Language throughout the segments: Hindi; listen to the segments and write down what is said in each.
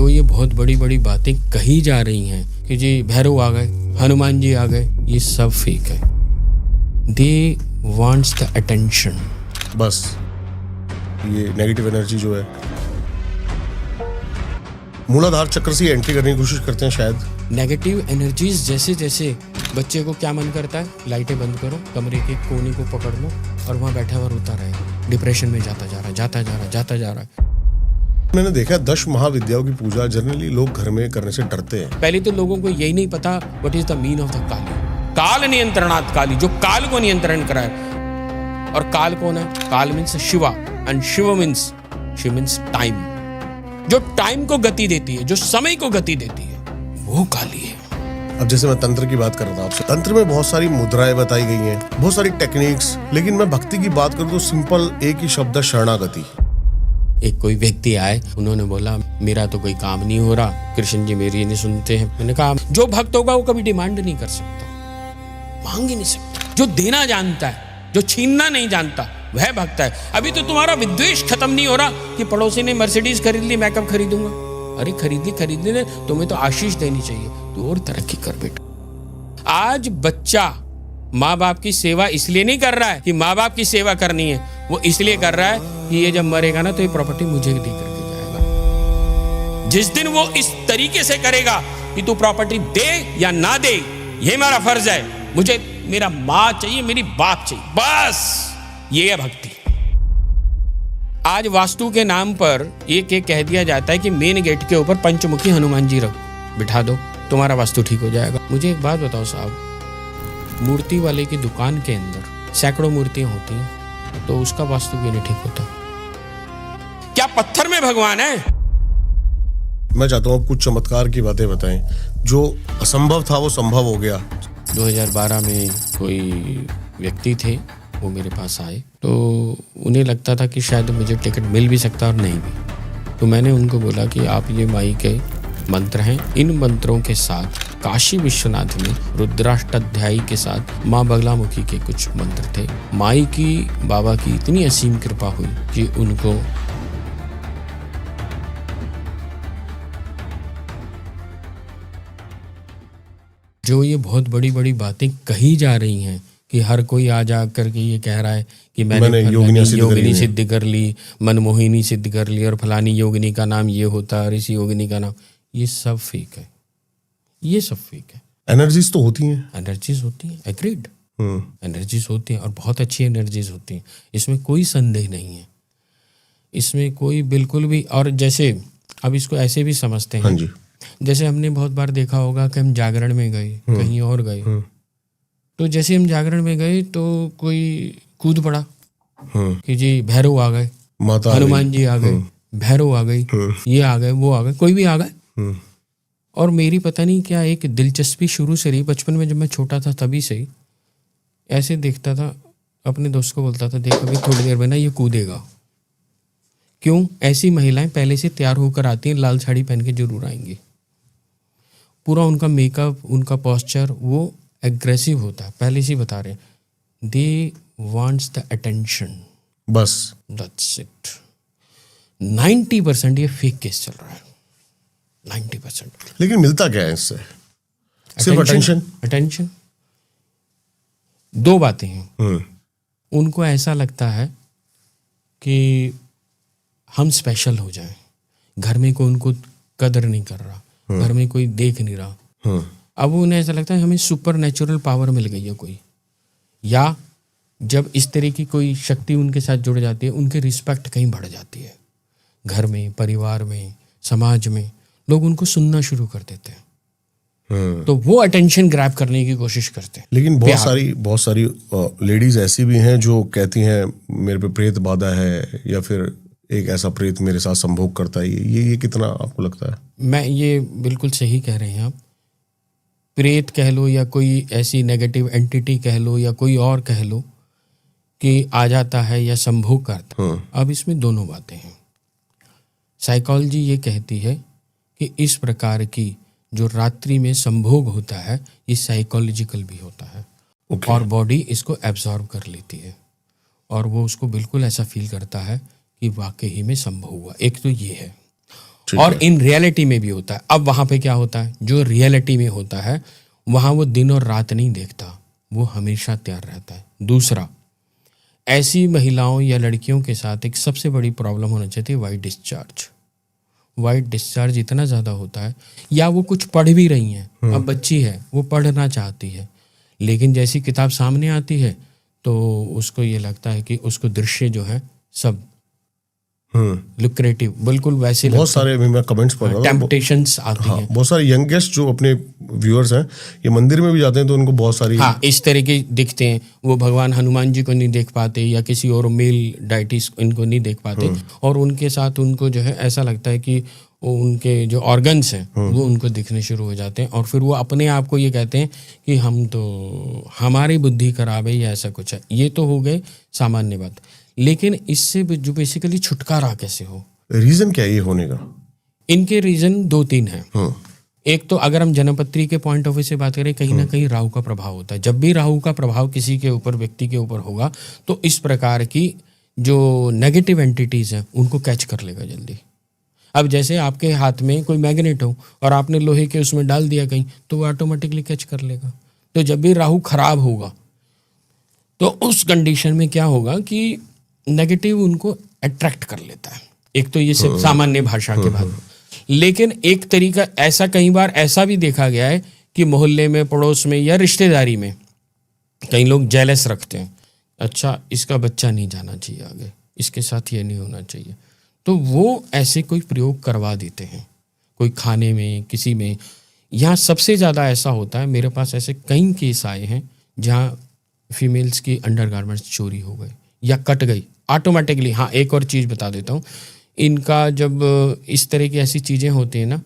जो ये बहुत बड़ी बड़ी बातें कही जा रही हैं कि जी भैरव आ गए, हनुमान जी आ गए, ये सब फेक है। दे वांट्स द अटेंशन। बस ये नेगेटिव एनर्जी जो है मूलाधार चक्र से एंट्री करने की कोशिश करते हैं शायद। नेगेटिव एनर्जीज जैसे जैसे बच्चे को क्या मन करता है, लाइटें बंद करो, कमरे के कोने को पकड़ लो और वहाँ बैठा हुआ रोता रहे, डिप्रेशन में जाता जा रहा है। मैंने देखा 10 महाविद्याओं की पूजा जनरली लोग घर में करने से डरते हैं। पहले तो लोगों को यही नहीं पता what is the mean of the Kali. काल नियंत्रणात् काली, जो काल को नियंत्रण कराए। और काल कौन है? काल means Shiva and Shiv means time. जो टाइम को गति देती है, जो समय को गति देती है, वो काली है। अब जैसे मैं तंत्र की बात कर रहा था आपसे, तंत्र में बहुत सारी मुद्राएं बताई गई हैं, बहुत सारी टेक्निक्स, लेकिन मैं भक्ति की बात करूं तो सिंपल एक ही शब्द है, शरणागति। एक कोई व्यक्ति आए, उन्होंने बोला मेरा तो कोई काम नहीं हो रहा, कृष्ण जी मेरी नहीं सुनते हैं। मैंने कहा जो भक्त होगा वो कभी डिमांड नहीं कर सकता, मांग ही नहीं सकता। जो देना जानता है, जो छीनना नहीं जानता, वह भक्त है। अभी तो तुम्हारा विद्वेष खत्म नहीं हो रहा कि पड़ोसी ने मर्सिडीज खरीद ली, मैं कब खरीदूंगा? अरे खरीद ली, तुम्हें तो आशीष देनी चाहिए, तो और तरक्की कर बेटा। आज बच्चा माँ बाप की सेवा इसलिए नहीं कर रहा है कि माँ बाप की सेवा करनी है, वो इसलिए कर रहा है कि ये जब मरेगा ना तो ये प्रॉपर्टी मुझे दे करके जाएगा। जिस दिन वो इस तरीके से करेगा कि तू प्रॉपर्टी दे या ना दे, ये मेरा फर्ज है, मुझे मेरा माँ चाहिए, मेरी बाप चाहिए, बस ये है भक्ति। आज वास्तु के नाम पर एक कह दिया जाता है कि मेन गेट के ऊपर पंचमुखी हनुमान जी रख बिठा दो, तुम्हारा वास्तु ठीक हो जाएगा। मुझे एक बात बताओ साहब, मूर्ति वाले की दुकान के अंदर सैकड़ों मूर्तियां होती हैं, तो उसका वास्तु क्यों नहीं ठीक होता? क्या पत्थर में भगवान है? मैं चाहता हूँ कुछ चमत्कार की बातें बताएं, जो असंभव था वो संभव हो गया। 2012 में कोई व्यक्ति थे, वो मेरे पास आए, तो उन्हें लगता था कि शायद मुझे टिकट मिल भी सकता और नहीं भी। तो मैंने उनको बोला कि आप ये माई के मंत्र हैं, इन मंत्रों के साथ काशी विश्वनाथ में रुद्राष्टाध्यायी के साथ माँ बगलामुखी के कुछ मंत्र थे। माई की, बाबा की इतनी असीम कृपा हुई कि उनको जो ये बहुत बड़ी बड़ी बातें कही जा रही हैं कि हर कोई आ जा करके ये कह रहा है कि मैंने योगिनी सिद्ध कर ली, मनमोहिनी सिद्ध कर ली, और फलानी योगिनी का नाम ये होता है, इसी योगिनी का नाम, ये सब फेक है, ये सब फेक है। एनर्जीज तो होती हैं, एनर्जीज होती हैं, एग्रीड, एनर्जीज होती हैं और बहुत अच्छी एनर्जीज होती हैं, इसमें कोई संदेह नहीं है, इसमें कोई बिल्कुल भी। और जैसे अब इसको ऐसे भी समझते हैं, हाँ जी, जैसे हमने बहुत बार देखा होगा कि हम जागरण में गए, कहीं और गए, तो जैसे हम जागरण में गए तो कोई कूद पड़ा कि जी भैरव आ गए, हनुमान जी आ गए, भैरव आ गई, ये आ गए, वो आ गए, कोई भी आ गए। और मेरी पता नहीं क्या एक दिलचस्पी शुरू से रही, बचपन में जब मैं छोटा था तभी से ही ऐसे देखता था, अपने दोस्त को बोलता था देख अभी थोड़ी देर में ना ये कूदेगा। क्यों? ऐसी महिलाएं पहले से तैयार होकर आती हैं, लाल साड़ी पहन के जरूर आएंगी, पूरा उनका मेकअप, उनका पोस्चर वो एग्रेसिव होता है, पहले से बता रहे हैं। दे वांट्स द अटेंशन, बस दैट्स इट। 90% ये फेक केस चल रहा है, 90%। लेकिन मिलता क्या है इससे? सिर्फ अटेंशन। अटेंशन। दो बातें हैं, उनको ऐसा लगता है कि हम स्पेशल हो जाएं, घर में कोई उनको कदर नहीं कर रहा, घर में कोई देख नहीं रहा, अब उन्हें ऐसा लगता है हमें सुपर नेचुरल पावर मिल गई है कोई, या जब इस तरह की कोई शक्ति उनके साथ जुड़ जाती है, उनकी रिस्पेक्ट कहीं बढ़ जाती है, घर में, परिवार में, समाज में लोग उनको सुनना शुरू कर देते हैं, तो वो अटेंशन ग्रैब करने की कोशिश करते हैं। लेकिन बहुत सारी लेडीज ऐसी भी हैं जो कहती हैं मेरे पे प्रेत बाधा है, या फिर एक ऐसा प्रेत मेरे साथ संभोग करता है। ये कितना आपको लगता है? मैं ये बिल्कुल सही कह रहे हैं आप, प्रेत कह लो या कोई ऐसी नेगेटिव एंटिटी कह लो या कोई और कह लो कि आ जाता है या संभोग करता है। अब इसमें दोनों बातें हैं। साइकोलॉजी ये कहती है कि इस प्रकार की जो रात्रि में संभोग होता है ये साइकोलॉजिकल भी होता है, और बॉडी इसको एब्जॉर्ब कर लेती है और वो उसको बिल्कुल ऐसा फील करता है कि वाकई में संभव हुआ। एक तो ये है, और इन रियलिटी में भी होता है। अब वहां पे क्या होता है, जो रियलिटी में होता है वहां वो दिन और रात नहीं देखता, वो हमेशा तैयार रहता है। दूसरा, ऐसी महिलाओं या लड़कियों के साथ एक सबसे बड़ी प्रॉब्लम होना चाहिए वाइट डिस्चार्ज। वाइट डिस्चार्ज इतना ज़्यादा होता है, या वो कुछ पढ़ भी रही हैं, अब बच्ची है वो पढ़ना चाहती है, लेकिन जैसी किताब सामने आती है तो उसको ये लगता है कि उसको दृश्य जो है सब लुक्रेटिव, बिल्कुल वैसे बहुत सारे मैं कमेंट्स पढ़ रहा हूँ, टेम्पटेशंस आती हैं। बहुत सारे यंगेस्ट जो अपने व्यूअर्स हैं ये मंदिर में भी जाते हैं तो उनको बहुत सारी इस तरह के दिखते हैं। वो भगवान हनुमान जी को नहीं देख पाते या किसी और मेल डाइटिस इनको नहीं देख पाते, और उनके साथ उनको जो है ऐसा लगता है कि उनके जो ऑर्गन्स हैं वो उनको दिखने शुरू हो जाते हैं, और फिर वो अपने आप को ये कहते हैं कि हम तो हमारी बुद्धि खराब है या ऐसा कुछ है। ये तो हो गए सामान्य बात, लेकिन इससे जो बेसिकली छुटकारा कैसे हो, रीजन क्या है ये होने का? इनके रीजन 2-3 हैं। एक तो अगर हम जन्मपत्री के पॉइंट ऑफ व्यू से बात करें, कहीं ना कहीं राहु का प्रभाव होता है। जब भी राहु का प्रभाव किसी के ऊपर, व्यक्ति के ऊपर होगा तो इस प्रकार की जो नेगेटिव एंटिटीज हैं उनको कैच कर लेगा जल्दी। अब जैसे आपके हाथ में कोई मैग्नेट हो और आपने लोहे के उसमें डाल दिया कहीं, तो वो ऑटोमेटिकली कैच कर लेगा। तो जब भी राहु खराब होगा तो उस कंडीशन में क्या होगा कि नेगेटिव उनको अट्रैक्ट कर लेता है। एक तो ये सिर्फ सामान्य भाषा के बाद, लेकिन एक तरीका ऐसा कई बार ऐसा भी देखा गया है कि मोहल्ले में, पड़ोस में या रिश्तेदारी में कई लोग जेलस रखते हैं, अच्छा इसका बच्चा नहीं जाना चाहिए आगे, इसके साथ ये नहीं होना चाहिए, तो वो ऐसे कोई प्रयोग करवा देते हैं कोई खाने में, किसी में। यहाँ सबसे ज़्यादा ऐसा होता है, मेरे पास ऐसे कई केस आए हैं जहाँ फीमेल्स की अंडरगारमेंट्स चोरी हो गए या कट गई ऑटोमेटिकली। हाँ, एक और चीज़ बता देता हूँ, इनका जब इस तरह की ऐसी चीज़ें होती हैं ना,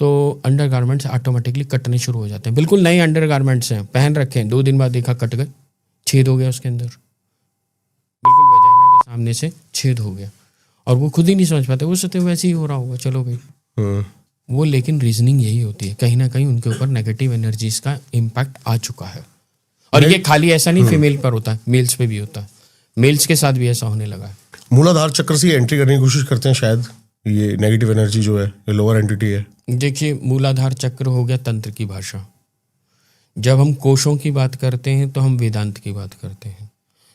तो अंडरगारमेंट्स ऑटोमेटिकली कटने शुरू हो जाते हैं। बिल्कुल नए अंडरगारमेंट्स हैं, पहन रखे हैं, 2 दिन बाद देखा कट गए, छेद हो गया उसके अंदर, बिल्कुल वजाइना के सामने से छेद हो गया, और वो खुद ही नहीं समझ पाते, वो सोचते वैसे ही हो रहा होगा, चलो भाई। वो लेकिन रीजनिंग यही होती है, कहीं ना कहीं उनके ऊपर नेगेटिव एनर्जीज का इम्पैक्ट आ चुका है। और ये खाली ऐसा नहीं फीमेल पर होता है, मेल्स पे भी होता है, मेल्स के साथ भी ऐसा होने लगा है। मूलाधार चक्र से एंट्री करने की कोशिश करते हैं शायद, ये नेगेटिव एनर्जी जो है, ये लोअर एंटिटी है। देखिए, मूलाधार चक्र हो गया तंत्र की भाषा। जब हम कोशों की बात करते हैं तो हम वेदांत की बात करते हैं।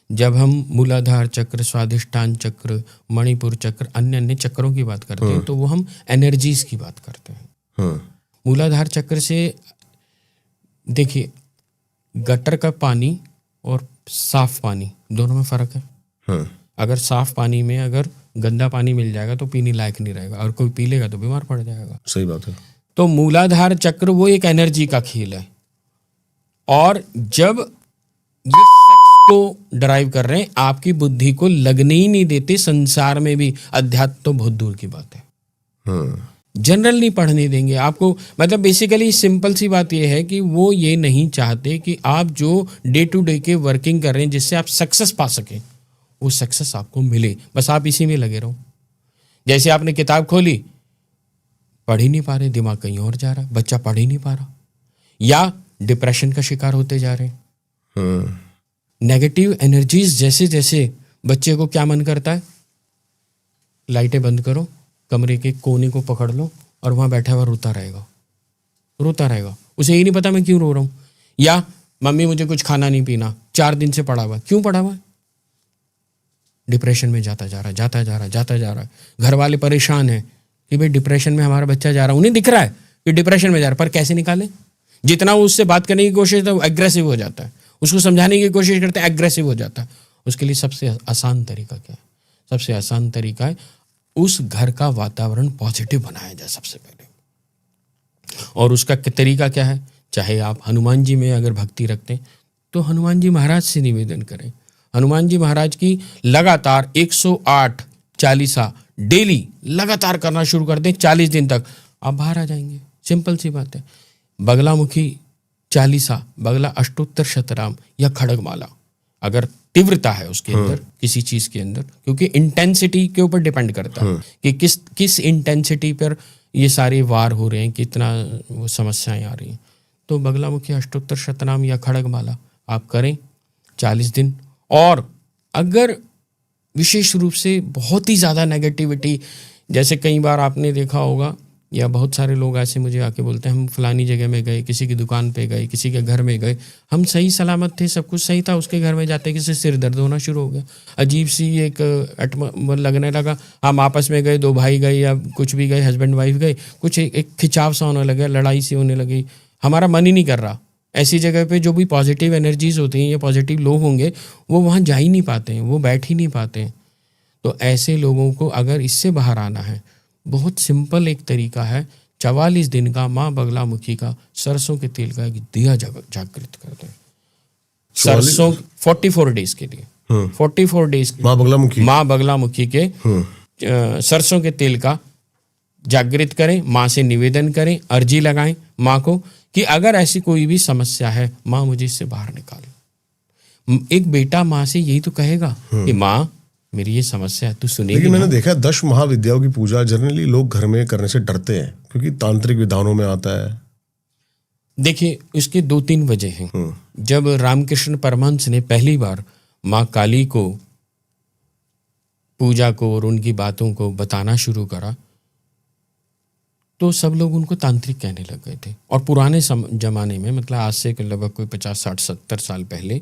जब हम मूलाधार चक्र, स्वाधिष्ठान चक्र, मणिपुर चक्र, अन्य अन्य चक्रों की बात करते हैं तो वो हम एनर्जीज की बात करते हैं। मूलाधार चक्र से देखिए, गटर का पानी और साफ पानी दोनों में फर्क है। अगर साफ पानी में अगर गंदा पानी मिल जाएगा तो पीने लायक नहीं रहेगा, और कोई पी लेगा तो बीमार पड़ जाएगा। सही बात है। तो मूलाधार चक्र वो एक एनर्जी का खेल है, और जब ये सेक्स को ड्राइव कर रहे हैं, आपकी बुद्धि को लगने ही नहीं देते संसार में भी, अध्यात्म तो बहुत दूर की बात है। जनरल नहीं पढ़ने देंगे आपको। मतलब बेसिकली सिंपल सी बात यह है कि वो ये नहीं चाहते कि आप जो डे टू डे के वर्किंग कर रहे हैं जिससे आप सक्सेस पा सकें, वो सक्सेस आपको मिले, बस आप इसी में लगे रहो। जैसे आपने किताब खोली, पढ़ ही नहीं पा रहे, दिमाग कहीं और जा रहा है, बच्चा पढ़ ही नहीं पा रहा, या डिप्रेशन का शिकार होते जा रहे हैं। नेगेटिव एनर्जीज जैसे जैसे, बच्चे को क्या मन करता है, लाइटें बंद करो, कमरे के कोने को पकड़ लो और वहां बैठा हुआ रोता रहेगा, उसे ये नहीं पता मैं क्यों रो रहा हूं। या मम्मी मुझे कुछ खाना नहीं पीना, 4 दिन से पड़ा हुआ, क्यों पड़ा हुआ? डिप्रेशन में जाता जा रहा है। घर वाले परेशान हैं कि भाई डिप्रेशन में हमारा बच्चा जा रहा है, उन्हें दिख रहा है कि डिप्रेशन में जा रहा है, पर कैसे निकाले? जितना वो उससे बात करने की कोशिश करता है वो एग्रेसिव हो जाता है, उसको समझाने की कोशिश करते हैं एग्रेसिव हो जाता है। उसके लिए सबसे आसान तरीका क्या है? सबसे आसान तरीका है उस घर का वातावरण पॉजिटिव बनाया जाए सबसे पहले। और उसका तरीका क्या है? चाहे आप हनुमान जी में अगर भक्ति रखते हैं तो हनुमान जी महाराज से निवेदन करें, हनुमान जी महाराज की लगातार 108 चालीसा डेली लगातार करना शुरू कर दें, 40 दिन तक आप बाहर आ जाएंगे। सिंपल सी बात है। बगलामुखी चालीसा, बगला अष्टोत्तर शतनाम या खड़गमाला, अगर तीव्रता है उसके अंदर किसी चीज के अंदर, क्योंकि इंटेंसिटी के ऊपर डिपेंड करता है कि किस इंटेंसिटी पर ये सारे वार हो रहे हैं, कितना वो समस्याएं आ रही हैं। तो बगलामुखी अष्टोत्तर शतनाम या खड़गमाला आप करें 40 दिन। और अगर विशेष रूप से बहुत ही ज़्यादा नेगेटिविटी जैसे कई बार आपने देखा होगा, या बहुत सारे लोग ऐसे मुझे आके बोलते हैं हम फलानी जगह में गए, किसी की दुकान पे गए, किसी के घर में गए, हम सही सलामत थे, सब कुछ सही था, उसके घर में जाते किसी सिर दर्द होना शुरू हो गया, अजीब सी एक लगने लगा। हम आपस में गए, 2 भाई गए या कुछ भी गए, हस्बैंड वाइफ गए, कुछ एक खिंचाव सा होने लगा, लड़ाई सी होने लगी, हमारा मन ही नहीं कर रहा। ऐसी जगह पे जो भी पॉजिटिव एनर्जीज होती हैं या पॉजिटिव लोग होंगे वो वहाँ जा ही नहीं पाते हैं, वो बैठ ही नहीं पाते हैं। तो ऐसे लोगों को अगर इससे बाहर आना है, बहुत सिंपल एक तरीका है, 44 दिन का माँ बगलामुखी का सरसों के तेल का एक दिया जागृत कर दें। सरसों 44 डेज के लिए, 44 डेज माँ बगलामुखी के सरसों के तेल का जागृत करें, माँ से निवेदन करें, अर्जी लगाएं माँ को कि अगर ऐसी कोई भी समस्या है माँ मुझे इससे बाहर निकाल। एक बेटा माँ से यही तो कहेगा कि माँ मेरी ये समस्या है, तू सुनेगी। लेकिन मैंने देखा 10 महाविद्याओं की पूजा जनरली लोग घर में करने से डरते हैं क्योंकि तांत्रिक विधानों में आता है। देखिए इसके 2-3 वजह हैं। जब रामकृष्ण परमहंस ने पहली बार माँ काली को पूजा को और उनकी बातों को बताना शुरू करा तो सब लोग उनको तांत्रिक कहने लग गए थे। और पुराने जमाने में, मतलब आज से लगभग कोई 50, 60, 70 साल पहले,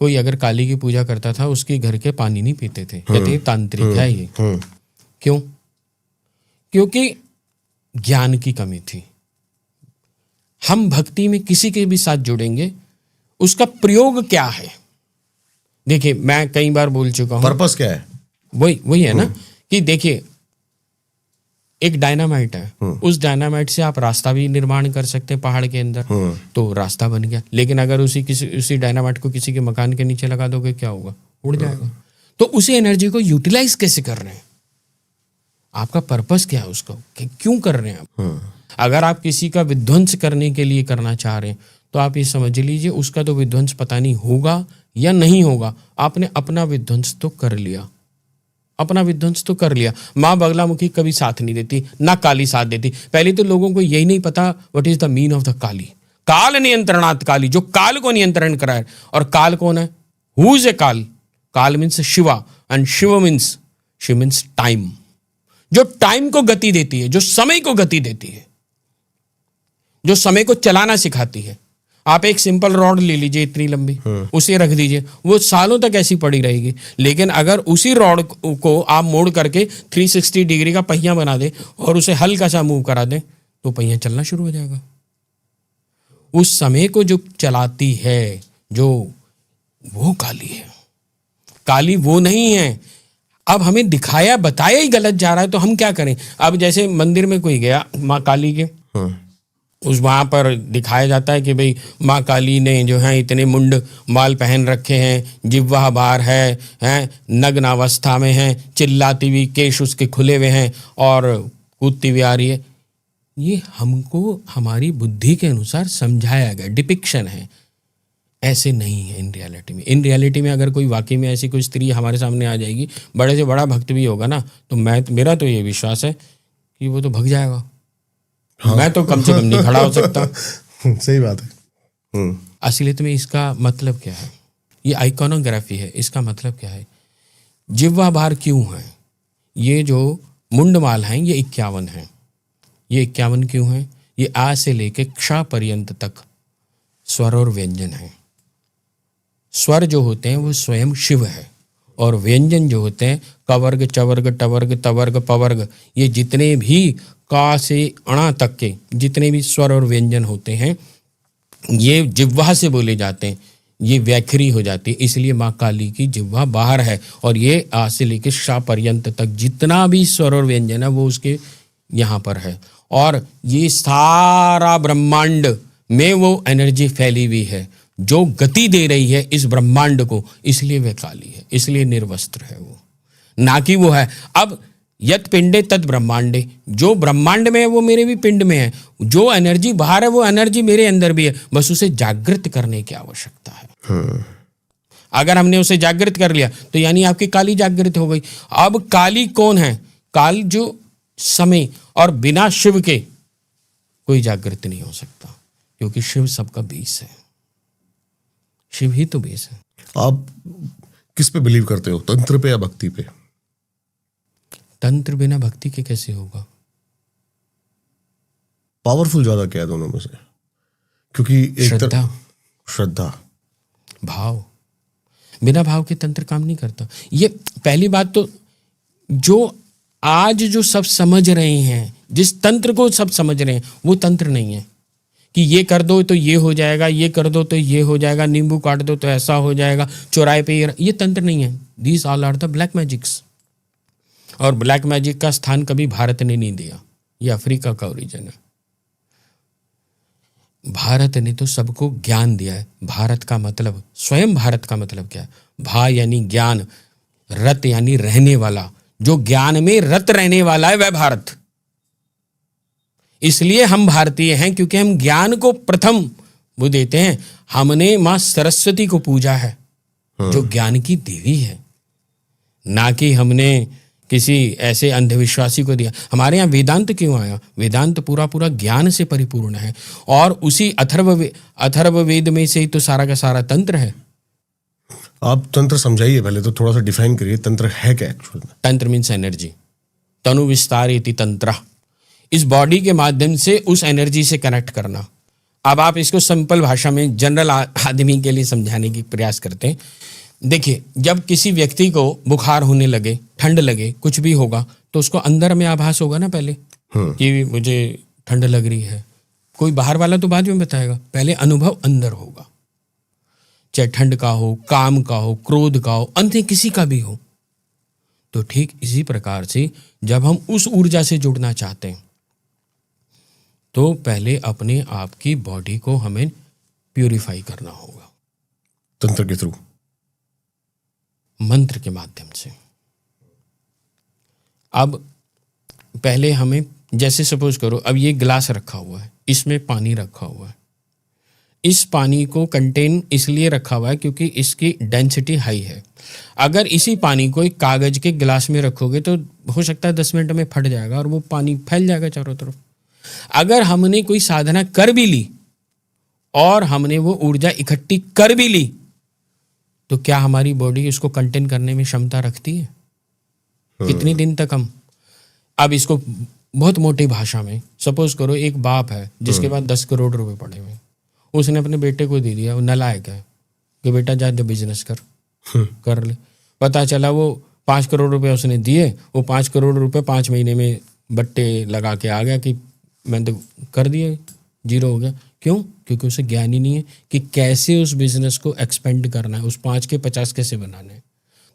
कोई अगर काली की पूजा करता था उसके घर के पानी नहीं पीते थे, कहते ये तांत्रिक है ये। क्यों? क्योंकि ज्ञान की कमी थी। हम भक्ति में किसी के भी साथ जुड़ेंगे, उसका प्रयोग क्या है। देखिए मैं कई बार बोल चुका हूं, पर्पस क्या है, वही है ना कि देखिए एक डायनामाइट है, उस डायनामाइट से आप रास्ता भी निर्माण कर सकते हैं पहाड़ के अंदर, तो रास्ता बन गया। लेकिन अगर उसी डायनामाइट को किसी के मकान के नीचे लगा दोगे क्या होगा? उड़ जाएगा। तो उसी एनर्जी को यूटिलाइज कैसे कर रहे हैं, आपका पर्पस क्या है, उसको क्यों कर रहे हैं आप। अगर आप किसी का विध्वंस करने के लिए करना चाह रहे हैं तो आप ये समझ लीजिए उसका तो विध्वंस पता नहीं होगा या नहीं होगा, आपने अपना विध्वंस तो कर लिया, अपना विध्वंस तो कर लिया। माँ बगलामुखी कभी साथ नहीं देती, ना काली साथ देती। पहले तो लोगों को यही नहीं पता what is the mean of the Kali. काल नियंत्रणात् काली, जो काल को नियंत्रण कराए। और काल कौन है? हु इज ए काल? काल means Shiva, and Shiv means time, जो टाइम को गति देती है, जो समय को गति देती है, जो समय को चलाना सिखाती है। आप एक सिंपल रॉड ले लीजिए इतनी लंबी, उसे रख दीजिए, वो सालों तक ऐसी पड़ी रहेगी। लेकिन अगर उसी रॉड को आप मोड़ करके 360 डिग्री का पहिया बना दें और उसे हल्का सा मूव करा दें तो पहिया चलना शुरू हो जाएगा। उस समय को जो चलाती है, जो वो काली है। काली वो नहीं है। अब हमें दिखाया बताया ही गलत जा रहा है तो हम क्या करें? अब जैसे मंदिर में कोई गया माँ काली के, उस वहाँ पर दिखाया जाता है कि भाई माँ काली ने जो है इतने मुंड माल पहन रखे हैं, जिह्वा बार है, नग्न अवस्था में है, चिल्लाती हुई, केश उसके खुले हुए हैं और कूदती हुई आ रही है। ये हमको हमारी बुद्धि के अनुसार समझाया गया, डिपिक्शन है। ऐसे नहीं है इन रियलिटी में। इन रियलिटी में अगर कोई वाकई में ऐसी कोई स्त्री हमारे सामने आ जाएगी, बड़े से बड़ा भक्त भी होगा ना, तो मेरा तो ये विश्वास है कि वो तो भग जाएगा। हाँ। मैं तो कम से कम नहीं खड़ा हो सकता। सही बात है। असलियत में इसका मतलब क्या है? ये आइकॉनोग्राफी है। इसका मतलब क्या है? जिह्वा भार क्यों है? ये जो मुंडमाल हैं ये 51 हैं। ये 51 क्यों हैं? ये आ से लेके क्ष पर्यंत तक स्वर और व्यंजन है। स्वर जो होते हैं वो स्वयं शिव है और व्यंजन जो होते हैं कवर्ग, चवर्ग, टवर्ग, तवर्ग, पवर्ग, ये जितने भी का से अणा तक के जितने भी स्वर और व्यंजन होते हैं ये जिह्वा से बोले जाते हैं। ये व्याखरी हो जाती है, इसलिए माँ काली की जिह्वा बाहर है। और ये आ से लेकर शा पर्यंत तक जितना भी स्वर और व्यंजन है वो उसके यहाँ पर है। और ये सारा ब्रह्मांड में वो एनर्जी फैली हुई है जो गति दे रही है इस ब्रह्मांड को, इसलिए वह काली है, इसलिए निर्वस्त्र है वो, ना कि वो है। अब यत पिंडे तद ब्रह्मांडे, जो ब्रह्मांड में है वो मेरे भी पिंड में है। जो एनर्जी बाहर है वो एनर्जी मेरे अंदर भी है, बस उसे जागृत करने की आवश्यकता है। अगर हमने उसे जागृत कर लिया तो यानी आपकी काली जागृत हो गई। अब काली कौन है? काल जो समय, और बिना शिव के कोई जागृत नहीं हो सकता, क्योंकि शिव सबका बेस है। शिव ही तो बेस है। आप किस पे बिलीव करते हो, तंत्र पे या भक्ति पे? तंत्र बिना भक्ति के कैसे होगा? पावरफुल ज्यादा क्या है दोनों में से? क्योंकि एक श्रद्धा, भाव, बिना भाव के तंत्र काम नहीं करता। ये पहली बात तो, जो आज जो सब समझ रहे हैं, जिस तंत्र को सब समझ रहे हैं, वो तंत्र नहीं है कि ये कर दो तो ये हो जाएगा, ये कर दो तो ये हो जाएगा, नींबू काट दो तो ऐसा हो जाएगा, चौराहे पे ये तंत्र नहीं है। These all are the black magics. और ब्लैक मैजिक का स्थान कभी भारत ने नहीं दिया, ये अफ्रीका का ओरिजिन है। भारत ने तो सबको ज्ञान दिया है। भारत का मतलब, स्वयं भारत का मतलब क्या है? भा यानी ज्ञान, रत यानी रहने वाला। जो ज्ञान में रत रहने वाला है वह भारत। इसलिए हम भारतीय हैं, क्योंकि हम ज्ञान को प्रथम वो देते हैं। हमने मां सरस्वती को पूजा है, जो ज्ञान की देवी है, ना कि हमने किसी ऐसे अंधविश्वासी को दिया। हमारे यहाँ वेदांत क्यों आया? वेदांत पूरा पूरा ज्ञान से परिपूर्ण है, और उसी अथर्ववेद में से ही तो सारा का सारा तंत्र है। आप तंत्र समझाइए पहले, तो थोड़ा सा डिफाइन करिए, तंत्र है क्या एक्चुअल में? तंत्र मीन्स एनर्जी। तनु विस्तार इति तंत्र। इस बॉडी के माध्यम से उस एनर्जी से कनेक्ट करना। अब आप इसको सिंपल भाषा में जनरल आदमी के लिए समझाने की प्रयास करते हैं। देखिए, जब किसी व्यक्ति को बुखार होने लगे, ठंड लगे, कुछ भी होगा, तो उसको अंदर में आभास होगा ना पहले कि मुझे ठंड लग रही है। कोई बाहर वाला तो बाद में बताएगा, पहले अनुभव अंदर होगा। चाहे ठंड का हो, काम का हो, क्रोध का हो, अन्य किसी का भी हो। तो ठीक इसी प्रकार से जब हम उस ऊर्जा से जुड़ना चाहते हैं, तो पहले अपने आप की बॉडी को हमें प्यूरिफाई करना होगा। तंत्र के थ्रू, मंत्र के माध्यम से। अब पहले हमें, जैसे सपोज करो, अब ये गिलास रखा हुआ है, इसमें पानी रखा हुआ है। इस पानी को कंटेन इसलिए रखा हुआ है क्योंकि इसकी डेंसिटी हाई है। अगर इसी पानी को एक कागज के गिलास में रखोगे तो हो सकता है 10 मिनट में फट जाएगा और वो पानी फैल जाएगा चारों तरफ। अगर हमने कोई साधना कर भी ली और हमने वो ऊर्जा इकट्ठी कर भी ली, तो क्या हमारी बॉडी उसको कंटेन करने में क्षमता रखती है? कितने दिन तक हम, अब इसको बहुत मोटी भाषा में सपोज करो, एक बाप है जिसके पास 10 करोड़ रुपए पड़े हुए, उसने अपने बेटे को दे दिया। वो नालायक है कि बेटा जा बिजनेस कर ले। पता चला वो 5 करोड़ रुपए उसने दिए, वो 5 करोड़ रुपए 5 महीने में बट्टे लगा के आ गया कि मैंने तो कर दिया, जीरो हो गया। क्यों? क्योंकि उसे ज्ञान ही नहीं है कि कैसे उस बिजनेस को एक्सपेंड करना है, उस 5 के 50 कैसे बनाने हैं।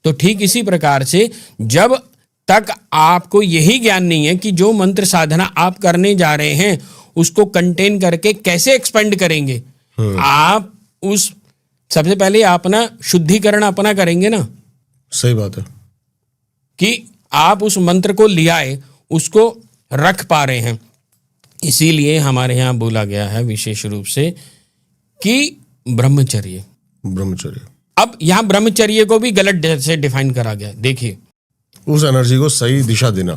तो ठीक इसी प्रकार से जब तक आपको यही ज्ञान नहीं है कि जो मंत्र साधना आप करने जा रहे हैं उसको कंटेन करके कैसे एक्सपेंड करेंगे, आप उस सबसे पहले अपना शुद्धिकरण अपना करेंगे ना। सही बात है कि आप उस मंत्र को ले आए, उसको रख पा रहे हैं। इसीलिए हमारे यहाँ बोला गया है विशेष रूप से कि ब्रह्मचर्य। अब यहाँ ब्रह्मचर्य को भी गलत से डिफाइन करा गया। देखिए, उस एनर्जी को सही दिशा देना।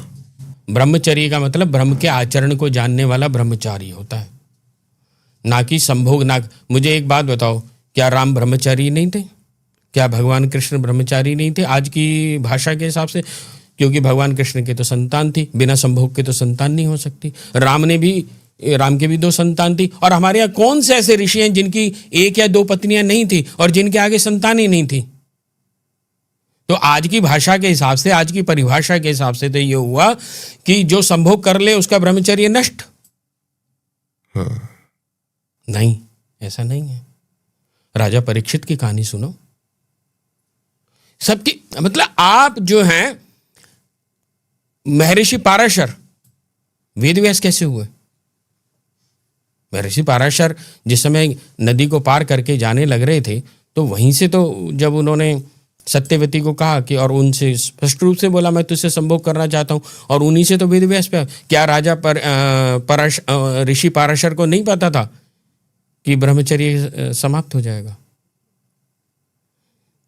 ब्रह्मचर्य का मतलब ब्रह्म के आचरण को जानने वाला ब्रह्मचारी होता है, ना कि संभोग। ना, मुझे एक बात बताओ, क्या राम ब्रह्मचारी नहीं थे? क्या भगवान कृष्ण ब्रह्मचारी नहीं थे आज की भाषा के हिसाब से? क्योंकि भगवान कृष्ण के तो संतान थी, बिना संभोग के तो संतान नहीं हो सकती। राम के भी 2 संतान थी। और हमारे यहाँ कौन से ऐसे ऋषि हैं जिनकी 1 या 2 पत्नियां नहीं थी और जिनके आगे संतान ही नहीं थी? तो आज की भाषा के हिसाब से, आज की परिभाषा के हिसाब से तो ये हुआ कि जो संभोग कर ले उसका ब्रह्मचर्य नष्ट। नहीं, ऐसा नहीं है। राजा परीक्षित की कहानी सुनो। सबकी मतलब आप जो हैं, महर्षि पाराशर वेद व्यास कैसे हुए? महर्षि पाराशर जिस समय नदी को पार करके जाने लग रहे थे, तो वहीं से तो जब उन्होंने सत्यवती को कहा कि, और उनसे स्पष्ट रूप से बोला मैं तुझसे संभोग करना चाहता हूं, और उन्हीं से तो वेद व्यास पे। क्या राजा ऋषि पाराशर को नहीं पता था कि ब्रह्मचर्य समाप्त हो जाएगा?